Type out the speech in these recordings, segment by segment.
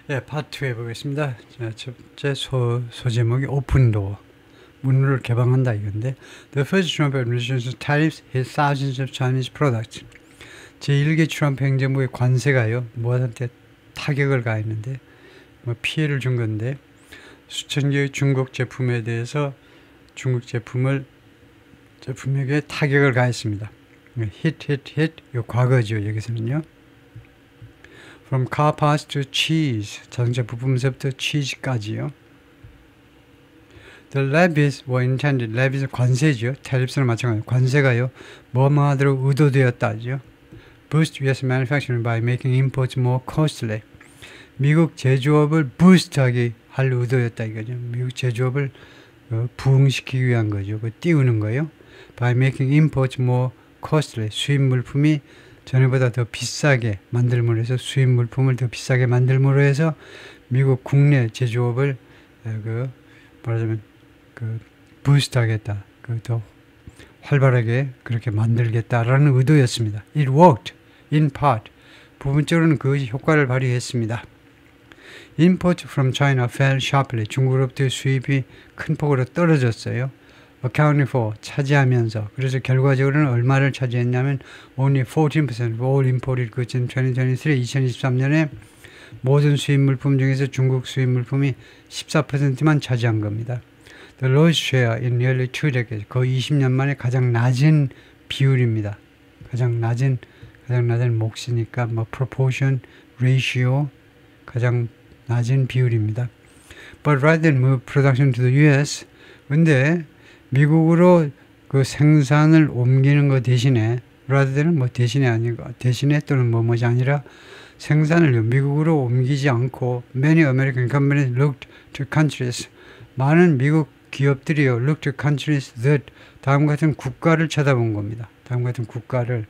예, 파트 2 해보겠습니다. 자, 첫째 소제목이 오픈도어, 문을 개방한다 이건데, The first Trump administration's tariffs hit thousands of Chinese products. 제1기 트럼프 행정부의 관세가요, 무한한테 타격을 가했는데, 뭐 피해를 준 건데, 수천 개의 중국 제품에 대해서 중국 제품에게 타격을 가했습니다. hit, 요 과거죠, 여기서는요. From car parts to cheese, 자동차 부품에서부터 치즈까지요. The levies were intended, levies 관세죠. tariffs랑 마찬가지로 관세가요. 뭐뭐 하도록 의도되었다죠. Boost US manufacturing by making imports more costly. 미국 제조업을 부스트하게 할 의도였다 이거죠. 미국 제조업을 부흥시키기 위한 거죠. 띄우는 거예요. By making imports more costly, 수입 물품이 전에보다 더 비싸게 만들므로 해서 수입 물품을 더 비싸게 만들므로 해서 미국 국내 제조업을 말하자면 부스트하겠다, 더 활발하게 그렇게 만들겠다라는 의도였습니다. It worked in part. 부분적으로는 그 효과를 발휘했습니다. Import from China fell sharply. 중국으로부터 수입이 큰 폭으로 떨어졌어요. Accounting for, 차지하면서. 그래서 결과적으로는 얼마를 차지했냐면 only 14% of all imported goods in 2023년에 모든 수입 물품 중에서 중국 수입 물품이 14%만 차지한 겁니다. The lowest share in nearly 2 decades. 거의 20년 만에 가장 낮은 비율입니다. 가장 낮은 몫이니까 뭐 proportion, ratio 가장 낮은 비율입니다. But rather than move production to the US, 근데 미국으로 그 생산을 옮기는 것 대신에, rather than은 뭐 대신에 아니고, 대신에 또는 뭐뭐지 아니라 생산을 미국으로 옮기지 않고 many American companies looked to countries, 많은 미국 기업들이요 looked to countries that, 다음 같은 국가를 쳐다본 겁니다. 다음 같은 국가를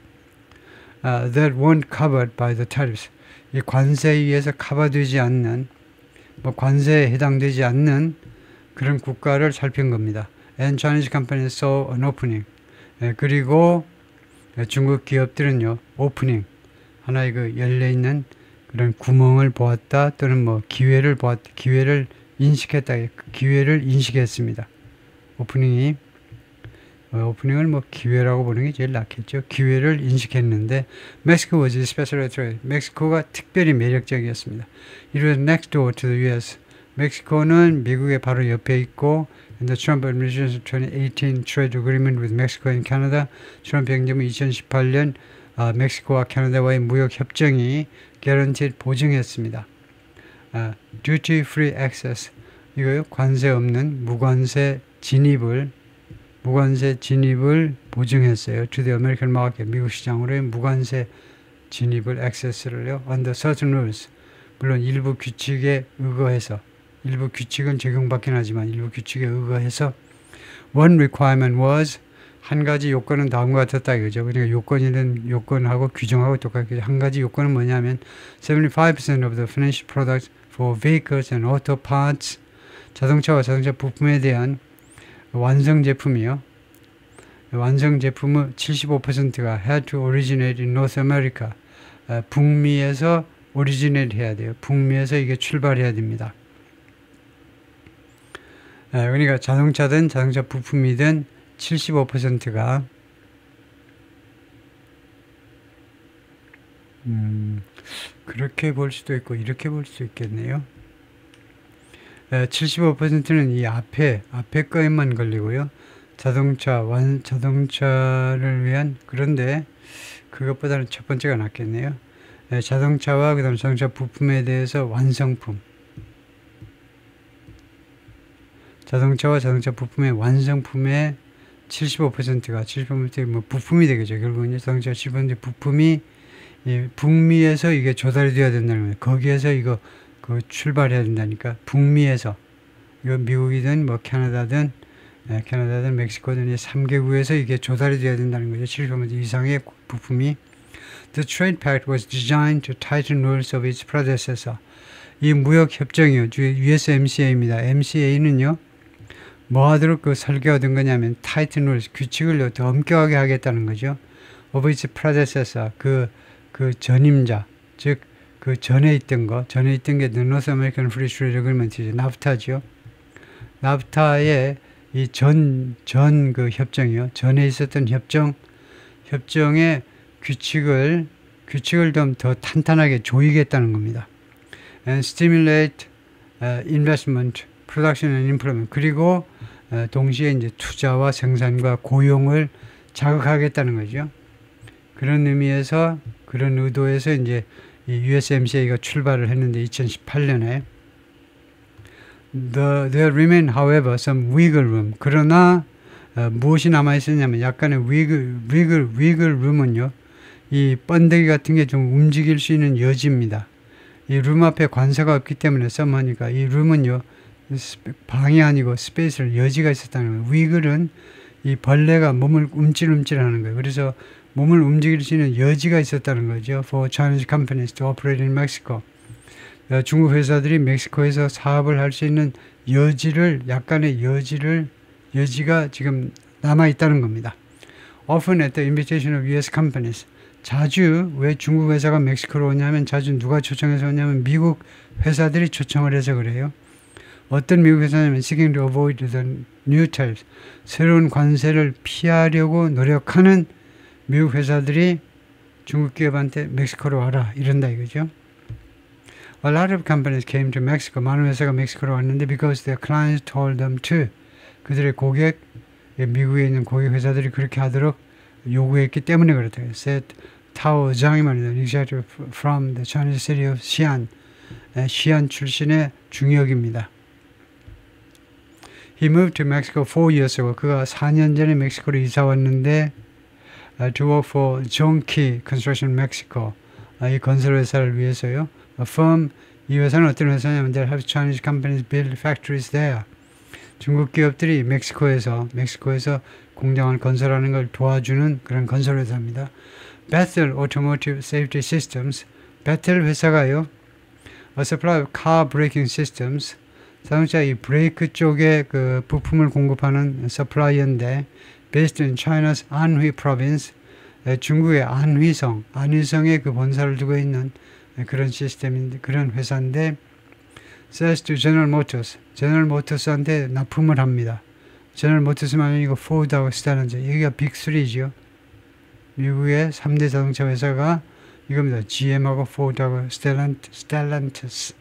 that weren't covered by the tariffs, 이 관세에 의해서 커버되지 않는, 뭐 관세에 해당되지 않는 그런 국가를 살핀 겁니다. And Chinese companies saw an opening. 그리고 중국 기업들은요, 오프닝, 하나의 열려있는 그런 구멍을 보았다, 또는 뭐 기회를 보았다, 기회를 인식했다, 기회를 인식했습니다. 오프닝을 뭐 기회라고 보는 게 제일 낫겠죠. 기회를 인식했는데, Mexico was especially attractive. 멕시코가 특별히 매력적이었습니다. It was next door to the US. 멕시코는 미국의 바로 옆에 있고, in the Trump administration's 2018 trade agreement with Mexico and Canada, 트럼프 행정부 2018년 멕시코와 캐나다와의 무역 협정이 guaranteed 보증했습니다. duty free access, 이거요, 관세 없는 무관세 진입을 보증했어요. To the American market, 미국 시장으로의 무관세 진입을, access를요, under certain rules, 물론 일부 규칙에 의거해서, 일부 규칙은 적용받긴 하지만 일부 규칙에 의거해서. One requirement was, 한 가지 요건은 다음과 같았다 이거죠. 그러니까 요건하고 규정하고 똑같겠죠. 한 가지 요건은 뭐냐면 75% of the finished products for vehicles and auto parts, 자동차와 자동차 부품에 대한 완성 제품이요. 완성 제품의 75%가 had to originate in North America. 북미에서 originate 해야 돼요. 북미에서 이게 출발해야 됩니다. 그러니까 자동차든 자동차 부품이든 75%가 그렇게 볼 수도 있고 이렇게 볼 수도 있겠네요. 75%는 이 앞에 거에만 걸리고요. 자동차를 위한, 그런데 그것보다는 첫 번째가 낫겠네요. 자동차와 그다음 자동차 부품에 대해서 완성품, 자동차와 자동차 부품의 완성품의 75%가 뭐 부품이 되겠죠. 결국은 자동차 70% 부품이 북미에서 이게 조달이 되어야 된다는 거예요. 거기에서 이거 출발해야 된다니까. 북미에서, 이거 미국이든 뭐 캐나다든 멕시코든 이 3개국에서 이게 조달이 되어야 된다는 거죠. 70% 이상의 부품이. The Trade Pact was designed to tighten rules of its predecessor. 이 무역 협정이요, USMCA입니다. MCA는요, 뭐 하도록 설계가 된 거냐면 tighten rules, 규칙을 더 엄격하게 하겠다는 거죠. of its predecessor, 그 전임자, 즉 그 전에 있던 게 The North American Free Trade Agreement이죠. 나프타죠. 나프타의 이 그 협정이요. 전에 있었던 협정의 규칙을 좀 더 탄탄하게 조이겠다는 겁니다. And stimulate investment, production and employment. 그리고 동시에 이제 투자와 생산과 고용을 자극하겠다는 거죠. 그런 의미에서, 그런 의도에서 이제 이 USMCA가 출발을 했는데 2018년에 There remain, however, some wiggle room. 그러나 무엇이 남아 있었냐면 약간의 wiggle room은요, 이 번데기 같은 게 좀 움직일 수 있는 여지입니다. 이 룸 앞에 관사가 없기 때문에 썸하니까 이 룸은요, 방이 아니고 스페이스를 여지가 있었다는 거예요. 위글은 이 벌레가 몸을 움찔움찔하는 거예요. 그래서 몸을 움직일 수 있는 여지가 있었다는 거죠. For Chinese companies to operate in Mexico. 중국 회사들이 멕시코에서 사업을 할 수 있는 약간의 여지가 지금 남아 있다는 겁니다. Often at the invitation of US companies. 자주 왜 중국 회사가 멕시코로 오냐면 자주 누가 초청해서 오냐면 미국 회사들이 초청을 해서 그래요. 어떤 미국 회사냐면 seeking to avoid the new tariffs. 새로운 관세를 피하려고 노력하는 미국 회사들이 중국 기업한테 멕시코로 와라 이런다 이거죠. A lot of companies came to Mexico. 많은 회사가 멕시코로 왔는데 because their clients told them to. 그들의 미국에 있는 고객 회사들이 그렇게 하도록 요구했기 때문에 그렇다. said Tao Zhang이 말이다. executive from the Chinese city of Xi'an. 시안 출신의 중역입니다. He moved to Mexico 4 years ago. 그가 4년 전에 멕시코로 이사 왔는데 to work for Zhongke Construction Mexico. 이 건설 회사를 위해서요. A firm, 이 회사는 어떤 회사냐면 they have Chinese companies build factories there. 중국 기업들이 멕시코에서 공장을 건설하는 걸 도와주는 그런 건설 회사입니다. Bethel Automotive Safety Systems. Bethel 회사가요. A supply of car braking systems. 자동차 이 브레이크 쪽에 그 부품을 공급하는 서플라이어인데 based in China's Anhui province. 중국의 안휘성에 그 본사를 두고 있는 그런 시스템인데 그런 회사인데 sells to General Motors한테 납품을 합니다. General Motors만 아니고 Ford하고 Stellantis. 여기가 빅3죠. 미국의 3대 자동차 회사가 이겁니다. GM하고 Ford하고 Stellantis.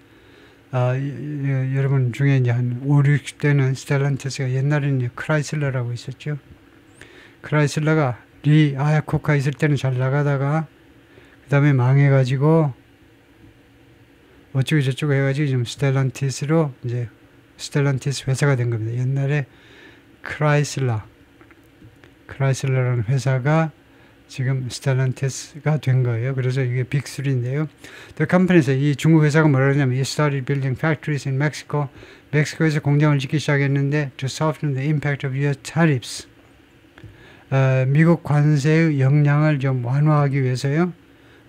여러분 중에 이제 한 5, 60대는 Stellantis가 옛날에는 크라이슬러라고 있었죠. 크라이슬러가 리 아야코카 있을 때는 잘 나가다가 그 다음에 망해가지고 어쩌고 저쩌고 해가지고 지금 스텔란티스로 이제 스텔란티스 회사가 된 겁니다. 옛날에 크라이슬러라는 회사가 지금 스텔란티스가 된 거예요. 그래서 이게 빅3인데요. The company에서 이 중국 회사가 뭐라 그러냐면 It started building factories in Mexico. 멕시코에서 공장을 짓기 시작했는데 to soften the impact of US tariffs. 미국 관세의 영향을 좀 완화하기 위해서요.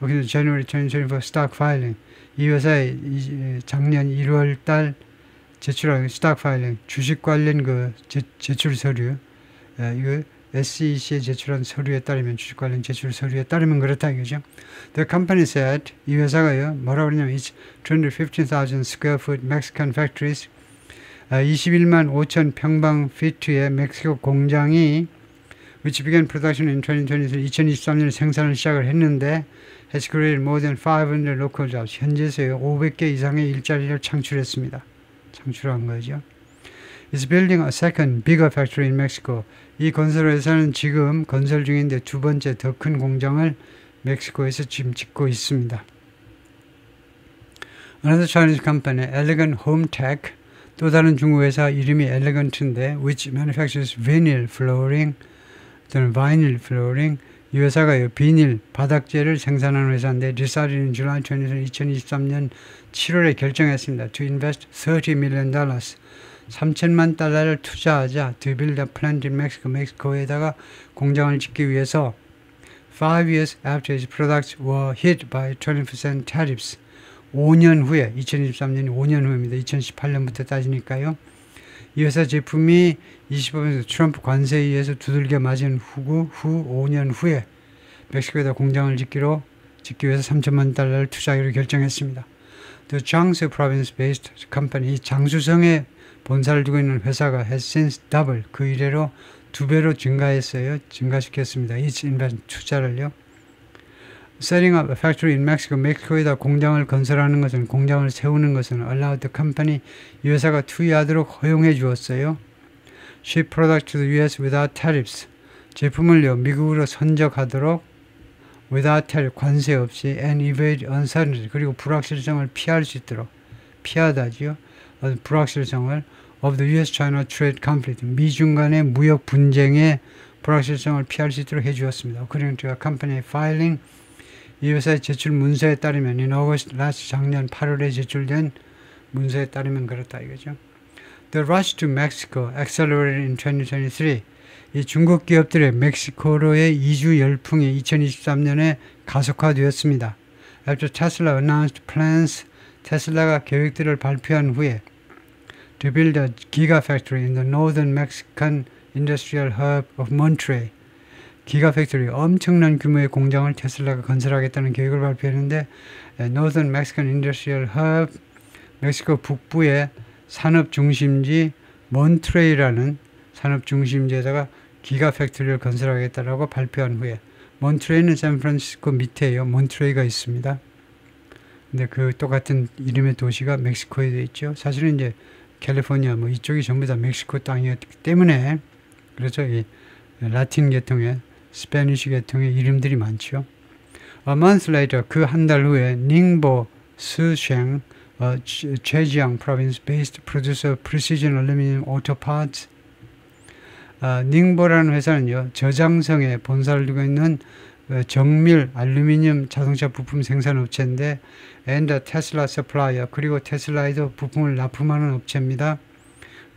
여기서 January 2024 stock filing. 이 회사의 작년 1월 달 제출한 stock filing, 주식 관련 그 제출 서류, 이거 SEC에 제출한 서류에 따르면 주식 관련 제출 서류에 따르면 그렇다 이거죠. The company said 이 회사가요. 뭐라고 그러냐면 it's 215,000 square foot Mexican factories. 21만 5천 평방 피트의 멕시코 공장이 which began production in 2023년에 생산을 시작을 했는데 has created more than 500 local jobs. 현재에서요 500개 이상의 일자리를 창출한 거죠. It's building a second bigger factory in Mexico. 이 건설 회사는 지금 건설 중인데 두 번째 더 큰 공장을 멕시코에서 지금 짓고 있습니다. Another Chinese company, Elegant Home Tech. 또 다른 중국 회사 이름이 Elegant인데 which manufactures vinyl flooring. 또는 vinyl flooring. 이 회사가 비닐, 바닥재를 생산하는 회사인데 decided in July 2023년 7월에 결정했습니다. To invest $30 million. 3천만 달러를 투자하자 to build a plant in Mexico. 멕시코에다가 공장을 짓기 위해서 5 years after its products were hit by 20% tariffs. 5년 후에, 2023년이 5년 후입니다. 2018년부터 따지니까요. 이 회사 제품이 20% 트럼프 관세에 의해서 두들겨 맞은 후 5년 후에 멕시코에다 공장을 짓기로 짓기 위해서 3천만 달러를 투자하기로 결정했습니다. The Jiangsu province-based company, 이 장수성에 본사를 두고 있는 회사가 has since double, 그 이래로 2배로 증가했어요. 증가시켰습니다. its investment, 투자를요. Setting up a factory in Mexico, 멕시코에다 공장을 건설하는 것은, 공장을 세우는 것은 allowed the company, 이 회사가 투여하도록 허용해 주었어요. Ship product to the US without tariffs, 제품을요 미국으로 선적하도록 without tariff, 관세 없이 and evade uncertainty, 그리고 불확실성을 피할 수 있도록, 피하다지요. 불확실성을 of the US-China trade conflict, 미중 간의 무역 분쟁의 불확실성을 피할 수 있도록 해주었습니다. According to a company filing, 이 회사의 제출 문서에 따르면 in August last, 작년 8월에 제출된 문서에 따르면 그렇다 이거죠. The rush to Mexico accelerated in 2023. 이 중국 기업들의 멕시코로의 이주 열풍이 2023년에 가속화되었습니다. After Tesla announced plans, 테슬라가 계획들을 발표한 후에 to build a gigafactory in the northern Mexican industrial hub of Monterrey. 기가팩토리, 엄청난 규모의 공장을 테슬라가 건설하겠다는 계획을 발표했는데 Northern Mexican Industrial Hub, 멕시코 북부의 산업중심지 몬트레이라는 산업중심지에다가 기가팩토리를 건설하겠다라고 발표한 후에, 몬트레이는 샌프란시스코 밑에요. 몬트레이가 있습니다. 근데 그 똑같은 이름의 도시가 멕시코에 돼 있죠. 사실은 이제 캘리포니아 뭐 이쪽이 전부 다 멕시코 땅이었기 때문에 그렇죠. 이 라틴 계통의 스페니쉬 계통의 이름들이 많죠. A month later, 그 한 달 후에 닝보 스쉥 제지앙 province-based producer of precision aluminum auto parts. 닝보라는 회사는요, 저장성에 본사를 두고 있는 정밀 알루미늄 자동차 부품 생산 업체인데 and a Tesla supplier, 그리고 테슬라에도 부품을 납품하는 업체입니다.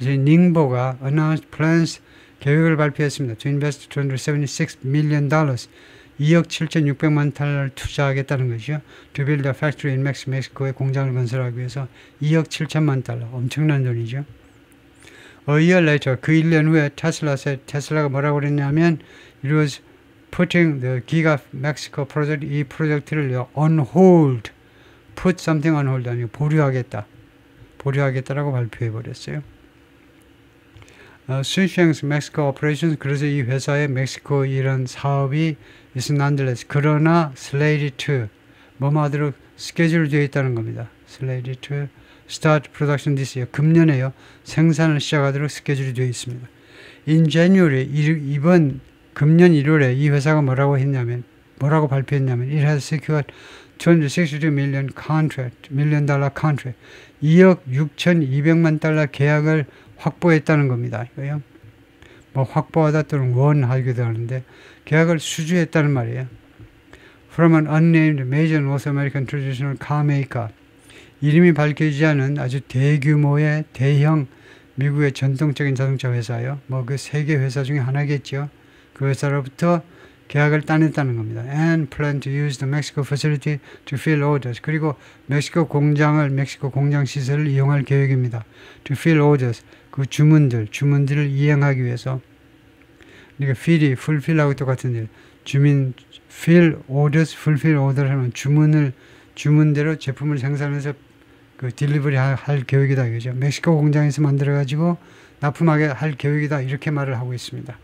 이제 닝보가 announced plans, 계획을 발표했습니다. To invest $276 million, 2억 7,600만 달러를 투자하겠다는 것이요. To build a factory in Mexico, 멕시코에 공장을 건설하기 위해서 2억 7천만 달러, 엄청난 돈이죠. A year later, 그 1년 후에 테슬라가 뭐라고 그랬냐면 it was putting the Giga Mexico project, 이 프로젝트를 on hold, put something on hold 아니고 보류하겠다라고 발표해버렸어요. 스쉥스 멕시코 오퍼레이션, 그래서 이 회사의 멕시코 이런 사업이 is nonetheless, 그러나 slated to, 뭐하도록 스케줄 되어 있다는 겁니다. slated to start production this year, 금년에요. 생산을 시작하도록 스케줄이 되어 있습니다. In January, 이번 금년 1월에 이 회사가 뭐라고 발표했냐면 it has secured $262 million contract, 2억 6,200만 달러 계약을 확보했다는 겁니다. 이거요. 뭐 확보하다 또는 원하기도 하는데 계약을 수주했다는 말이에요. From an unnamed major North American traditional car maker, 이름이 밝혀지지 않은 아주 대규모의 대형 미국의 전통적인 자동차 회사요. 뭐 그 세계 회사 중에 하나겠죠. 그 회사로부터 계약을 따냈다는 겁니다. And plan to use the Mexico facility to fill orders. 그리고 멕시코 공장 시설을 이용할 계획입니다. To fill orders. 그 주문들을 이행하기 위해서. 그러니까 fill이 fulfill하고 똑같은데 fill orders, fulfill orders 하면 주문대로 제품을 생산해서 그 딜리버리 할 계획이다 이거죠. 멕시코 공장에서 만들어 가지고 납품하게 할 계획이다 이렇게 말을 하고 있습니다.